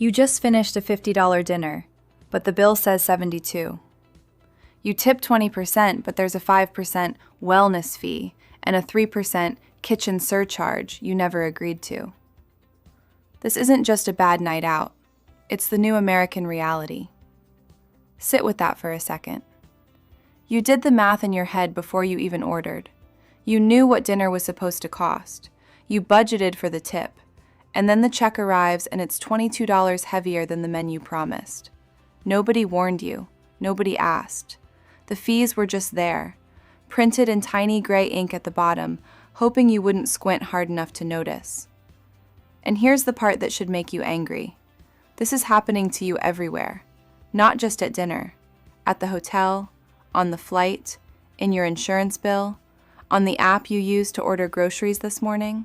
You just finished a $50 dinner, but the bill says $72. You tip 20%, but there's a 5% wellness fee and a 3% kitchen surcharge you never agreed to. This isn't just a bad night out. It's the new American reality. Sit with that for a second. You did the math in your head before you even ordered. You knew what dinner was supposed to cost. You budgeted for the tip. And then the check arrives and it's $22 heavier than the menu promised. Nobody warned you. Nobody asked. The fees were just there, printed in tiny gray ink at the bottom, hoping you wouldn't squint hard enough to notice. And here's the part that should make you angry. This is happening to you everywhere, not just at dinner, at the hotel, on the flight, in your insurance bill, on the app you used to order groceries this morning.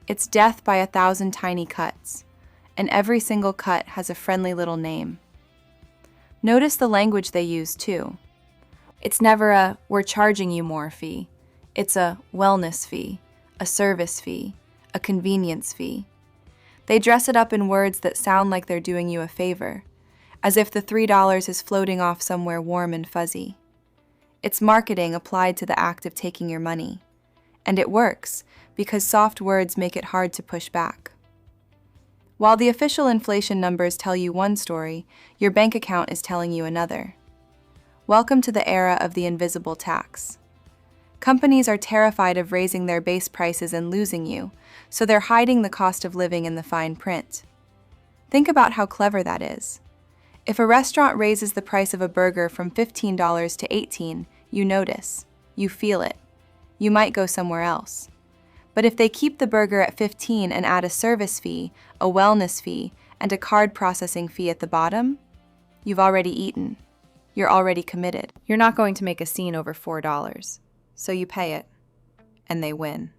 It's death by 1,000 tiny cuts, and every single cut has a friendly little name. Notice the language they use, too. It's never a "we're charging you more" fee. It's a wellness fee, a service fee, a convenience fee. They dress it up in words that sound like they're doing you a favor, as if the $3 is floating off somewhere warm and fuzzy. It's marketing applied to the act of taking your money. And it works, because soft words make it hard to push back. While the official inflation numbers tell you one story, your bank account is telling you another. Welcome to the era of the invisible tax. Companies are terrified of raising their base prices and losing you, so they're hiding the cost of living in the fine print. Think about how clever that is. If a restaurant raises the price of a burger from $15 to $18, you notice, you feel it. You might go somewhere else. But if they keep the burger at $15 and add a service fee, a wellness fee, and a card processing fee at the bottom, you've already eaten. You're already committed. You're not going to make a scene over $4, so you pay it, and they win.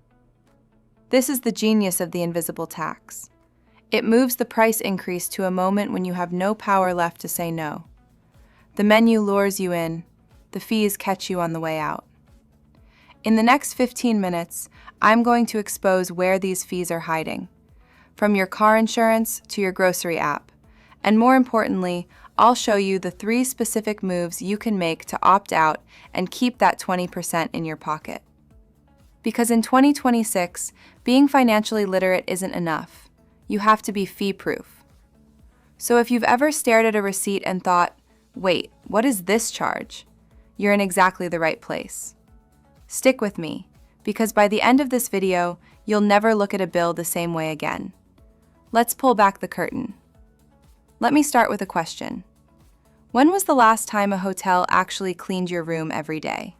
This is the genius of the invisible tax. It moves the price increase to a moment when you have no power left to say no. The menu lures you in, the fees catch you on the way out. In the next 15 minutes, I'm going to expose where these fees are hiding, from your car insurance to your grocery app, and more importantly, I'll show you the 3 specific moves you can make to opt out and keep that 20% in your pocket. Because in 2026, being financially literate isn't enough. You have to be fee-proof. So if you've ever stared at a receipt and thought, wait, what is this charge? You're in exactly the right place. Stick with me, because by the end of this video, you'll never look at a bill the same way again. Let's pull back the curtain. Let me start with a question. When was the last time a hotel actually cleaned your room every day?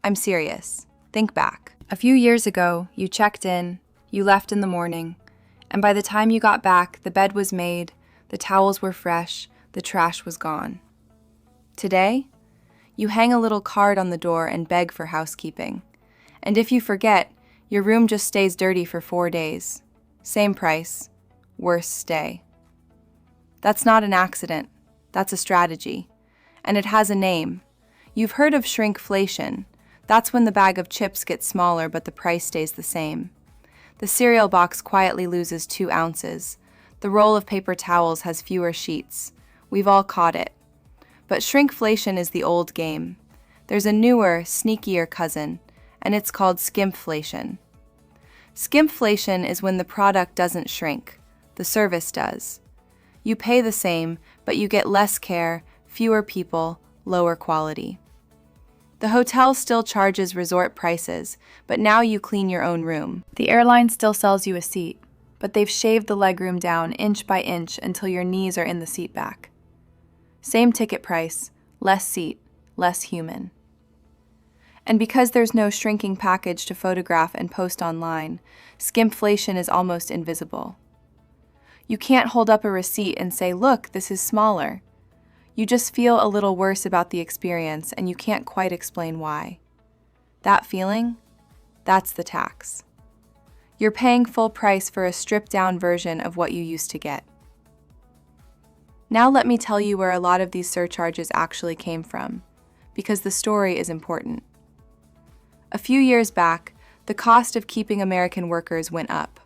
I'm serious. Think back. A few years ago, you checked in, you left in the morning, and by the time you got back, the bed was made, the towels were fresh, the trash was gone. Today, you hang a little card on the door and beg for housekeeping. And if you forget, your room just stays dirty for 4 days. Same price, worse stay. That's not an accident. That's a strategy. And it has a name. You've heard of shrinkflation. That's when the bag of chips gets smaller but the price stays the same. The cereal box quietly loses 2 ounces. The roll of paper towels has fewer sheets. We've all caught it. But shrinkflation is the old game. There's a newer, sneakier cousin, and it's called skimpflation. Skimpflation is when the product doesn't shrink, the service does. You pay the same, but you get less care, fewer people, lower quality. The hotel still charges resort prices, but now you clean your own room. The airline still sells you a seat, but they've shaved the legroom down inch by inch until your knees are in the seat back. Same ticket price, less seat, less human. And because there's no shrinking package to photograph and post online, skimpflation is almost invisible. You can't hold up a receipt and say, look, this is smaller. You just feel a little worse about the experience and you can't quite explain why. That feeling, that's the tax. You're paying full price for a stripped-down version of what you used to get. Now let me tell you where a lot of these surcharges actually came from, because the story is important. A few years back, the cost of keeping American workers went up.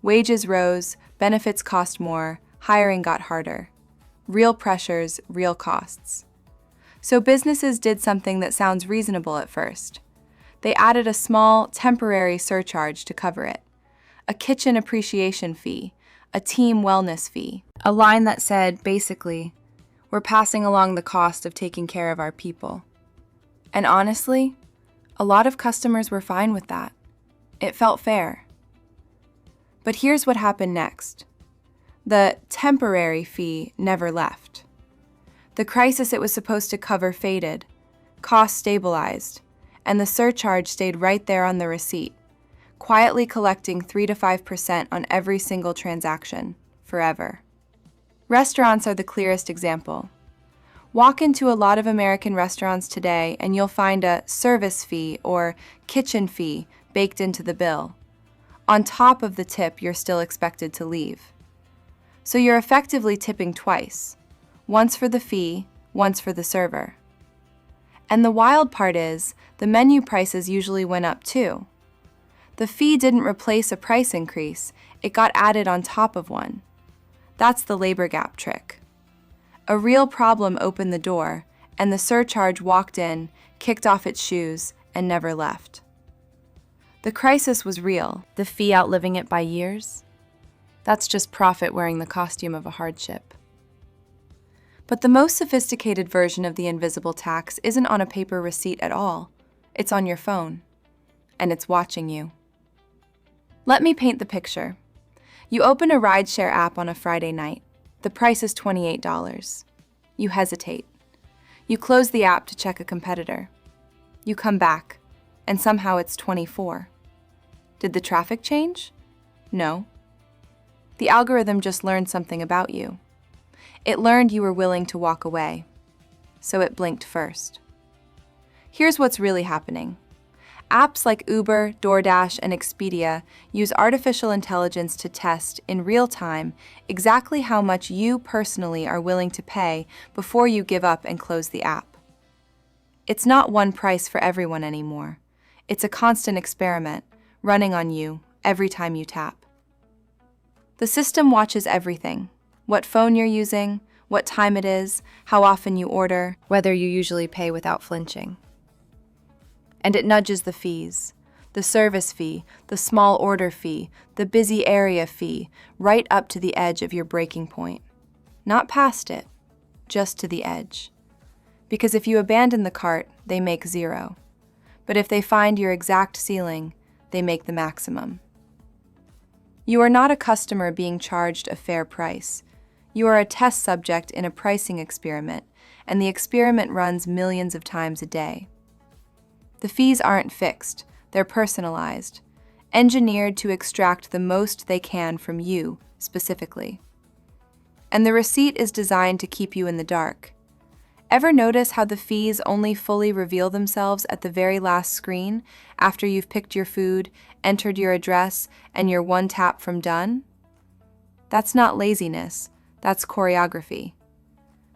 Wages rose, benefits cost more, hiring got harder. Real pressures, real costs. So businesses did something that sounds reasonable at first. They added a small, temporary surcharge to cover it. A kitchen appreciation fee, a team wellness fee. A line that said, basically, we're passing along the cost of taking care of our people. And honestly, a lot of customers were fine with that. It felt fair. But here's what happened next. The temporary fee never left. The crisis it was supposed to cover faded, costs stabilized, and the surcharge stayed right there on the receipt, quietly collecting 3 to 5% on every single transaction, forever. Restaurants are the clearest example. Walk into a lot of American restaurants today and you'll find a service fee or kitchen fee baked into the bill. On top of the tip you're still expected to leave. So you're effectively tipping twice, once for the fee, once for the server. And the wild part is, the menu prices usually went up too. The fee didn't replace a price increase, it got added on top of one. That's the labor gap trick. A real problem opened the door, and the surcharge walked in, kicked off its shoes, and never left. The crisis was real, the fee outliving it by years. That's just profit wearing the costume of a hardship. But the most sophisticated version of the invisible tax isn't on a paper receipt at all. It's on your phone, and it's watching you. Let me paint the picture. You open a rideshare app on a Friday night. The price is $28. You hesitate. You close the app to check a competitor. You come back, and somehow it's $24. Did the traffic change? No. The algorithm just learned something about you. It learned you were willing to walk away, so it blinked first. Here's what's really happening. Apps like Uber, DoorDash, and Expedia use artificial intelligence to test, in real time, exactly how much you personally are willing to pay before you give up and close the app. It's not one price for everyone anymore. It's a constant experiment, running on you every time you tap. The system watches everything: what phone you're using, what time it is, how often you order, whether you usually pay without flinching. And it nudges the fees, the service fee, the small order fee, the busy area fee, right up to the edge of your breaking point. Not past it, just to the edge. Because if you abandon the cart, they make zero. But if they find your exact ceiling, they make the maximum. You are not a customer being charged a fair price. You are a test subject in a pricing experiment, and the experiment runs millions of times a day. The fees aren't fixed, they're personalized, engineered to extract the most they can from you, specifically. And the receipt is designed to keep you in the dark. Ever notice how the fees only fully reveal themselves at the very last screen, after you've picked your food, entered your address, and you're one tap from done? That's not laziness, that's choreography.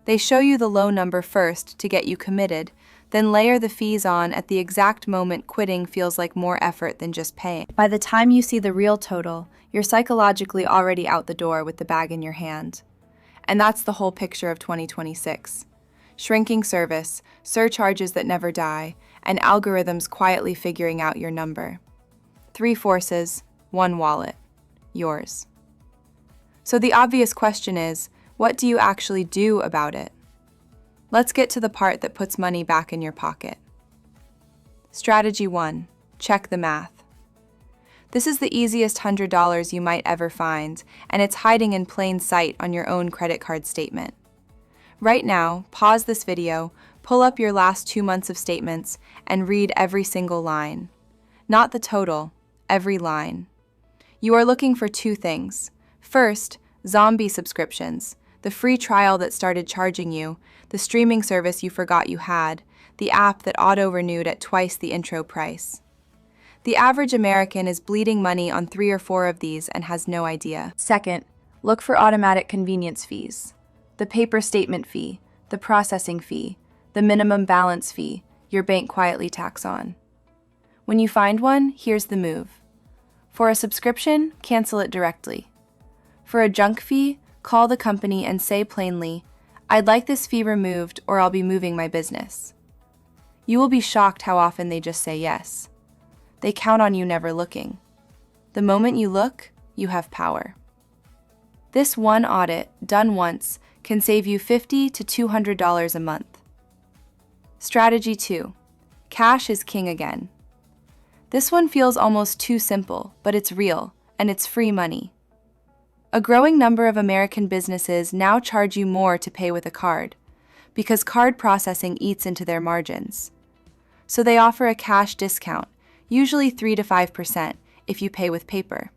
They show you the low number first to get you committed, then layer the fees on at the exact moment quitting feels like more effort than just paying. By the time you see the real total, you're psychologically already out the door with the bag in your hand. And that's the whole picture of 2026. Shrinking service, surcharges that never die, and algorithms quietly figuring out your number. 3 forces, 1 wallet. Yours. So the obvious question is, what do you actually do about it? Let's get to the part that puts money back in your pocket. Strategy 1. Check the math. This is the easiest $100 you might ever find, and it's hiding in plain sight on your own credit card statement. Right now, pause this video, pull up your last 2 months of statements, and read every single line. Not the total, every line. You are looking for 2 things. First, zombie subscriptions, the free trial that started charging you, the streaming service you forgot you had, the app that auto-renewed at twice the intro price. The average American is bleeding money on 3 or 4 of these and has no idea. Second, look for automatic convenience fees. The paper statement fee, the processing fee, the minimum balance fee your bank quietly tacks on. When you find one, here's the move. For a subscription, cancel it directly. For a junk fee, call the company and say plainly, "I'd like this fee removed or I'll be moving my business." You will be shocked how often they just say yes. They count on you never looking. The moment you look, you have power. This one audit, done once, can save you $50 to $200 a month. Strategy 2. Cash is king again. This one feels almost too simple, but it's real, and it's free money. A growing number of American businesses now charge you more to pay with a card, because card processing eats into their margins. So they offer a cash discount, usually 3 to 5%, if you pay with paper.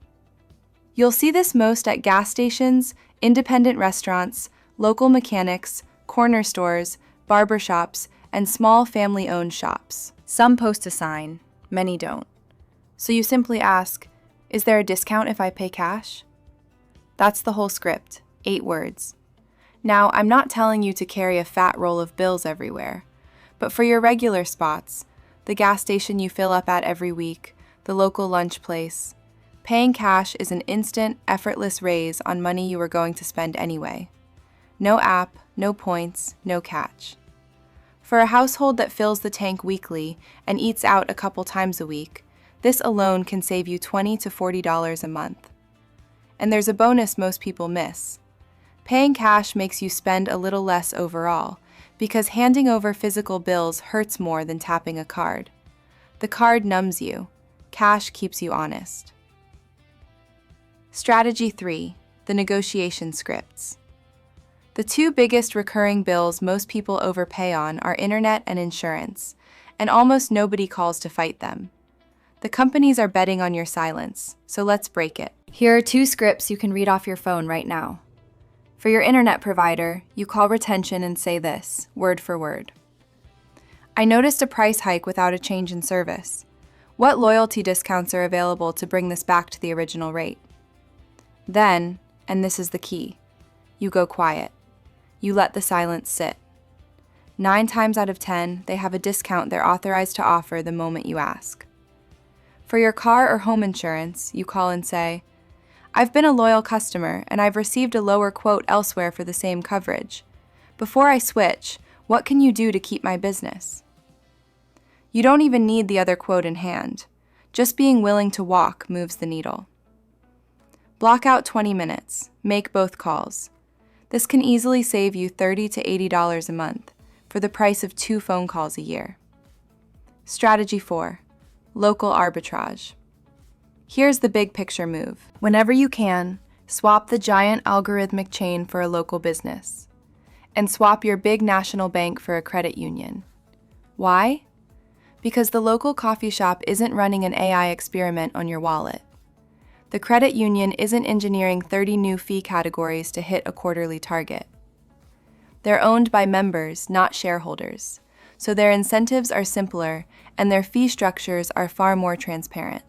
You'll see this most at gas stations, independent restaurants, local mechanics, corner stores, barbershops, and small family-owned shops. Some post a sign, many don't. So you simply ask, "Is there a discount if I pay cash?" That's the whole script, 8 words. Now, I'm not telling you to carry a fat roll of bills everywhere, but for your regular spots, the gas station you fill up at every week, the local lunch place, paying cash is an instant, effortless raise on money you were going to spend anyway. No app, no points, no catch. For a household that fills the tank weekly and eats out a couple times a week, this alone can save you $20 to $40 a month. And there's a bonus most people miss. Paying cash makes you spend a little less overall, because handing over physical bills hurts more than tapping a card. The card numbs you. Cash keeps you honest. Strategy 3. The negotiation scripts. The 2 biggest recurring bills most people overpay on are internet and insurance, and almost nobody calls to fight them. The companies are betting on your silence, so let's break it. Here are 2 scripts you can read off your phone right now. For your internet provider, you call retention and say this, word for word. "I noticed a price hike without a change in service. What loyalty discounts are available to bring this back to the original rate?" Then, and this is the key, you go quiet. You let the silence sit. 9 times out of 10, they have a discount they're authorized to offer the moment you ask. For your car or home insurance, you call and say, "I've been a loyal customer and I've received a lower quote elsewhere for the same coverage. Before I switch, what can you do to keep my business?" You don't even need the other quote in hand. Just being willing to walk moves the needle. Block out 20 minutes. Make both calls. This can easily save you $30 to $80 a month for the price of 2 phone calls a year. Strategy 4. Local arbitrage. Here's the big picture move. Whenever you can, swap the giant algorithmic chain for a local business. And swap your big national bank for a credit union. Why? Because the local coffee shop isn't running an AI experiment on your wallet. The credit union isn't engineering 30 new fee categories to hit a quarterly target. They're owned by members, not shareholders, so their incentives are simpler and their fee structures are far more transparent.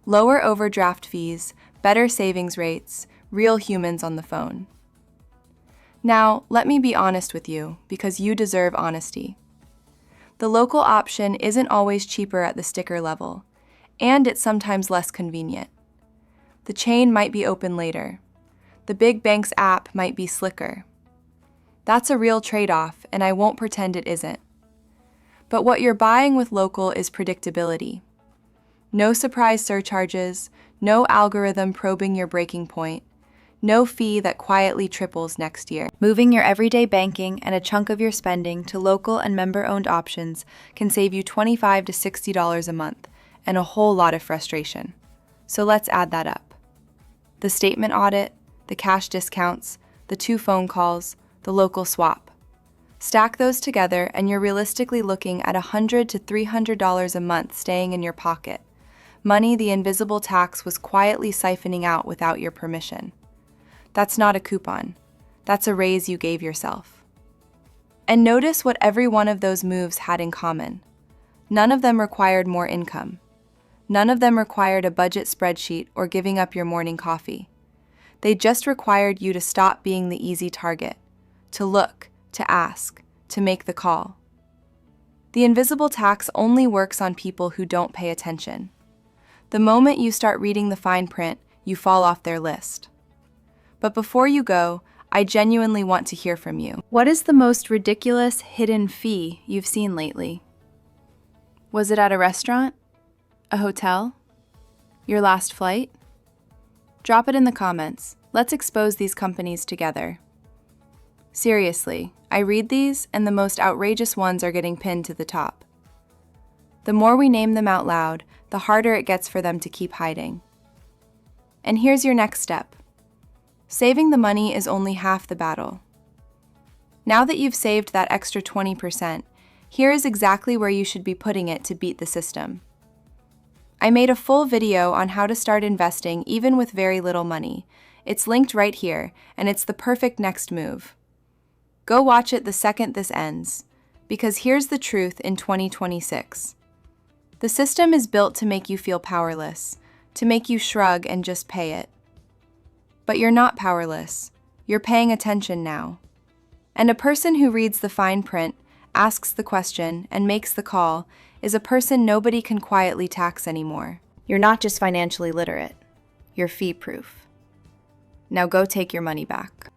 Lower overdraft fees, better savings rates, real humans on the phone. Now, let me be honest with you, because you deserve honesty. The local option isn't always cheaper at the sticker level, and it's sometimes less convenient. The chain might be open later. The big bank's app might be slicker. That's a real trade-off, and I won't pretend it isn't. But what you're buying with local is predictability. No surprise surcharges, no algorithm probing your breaking point, no fee that quietly triples next year. Moving your everyday banking and a chunk of your spending to local and member-owned options can save you $25 to $60 a month, and a whole lot of frustration. So let's add that up. The statement audit, the cash discounts, the 2 phone calls, the local swap. Stack those together and you're realistically looking at $100 to $300 a month staying in your pocket. Money the invisible tax was quietly siphoning out without your permission. That's not a coupon. That's a raise you gave yourself. And notice what every one of those moves had in common. None of them required more income. None of them required a budget spreadsheet or giving up your morning coffee. They just required you to stop being the easy target, to look, to ask, to make the call. The invisible tax only works on people who don't pay attention. The moment you start reading the fine print, you fall off their list. But before you go, I genuinely want to hear from you. What is the most ridiculous hidden fee you've seen lately? Was it at a restaurant? A hotel? Your last flight? Drop it in the comments. Let's expose these companies together. Seriously, I read these and the most outrageous ones are getting pinned to the top. The more we name them out loud, the harder it gets for them to keep hiding. And here's your next step. Saving the money is only half the battle. Now that you've saved that extra 20%, here is exactly where you should be putting it to beat the system. I made a full video on how to start investing even with very little money. It's linked right here, and it's the perfect next move. Go watch it the second this ends, because here's the truth in 2026. The system is built to make you feel powerless, to make you shrug and just pay it. But you're not powerless. You're paying attention now. And a person who reads the fine print, asks the question, and makes the call is a person nobody can quietly tax anymore. You're not just financially literate. You're fee-proof. Now go take your money back.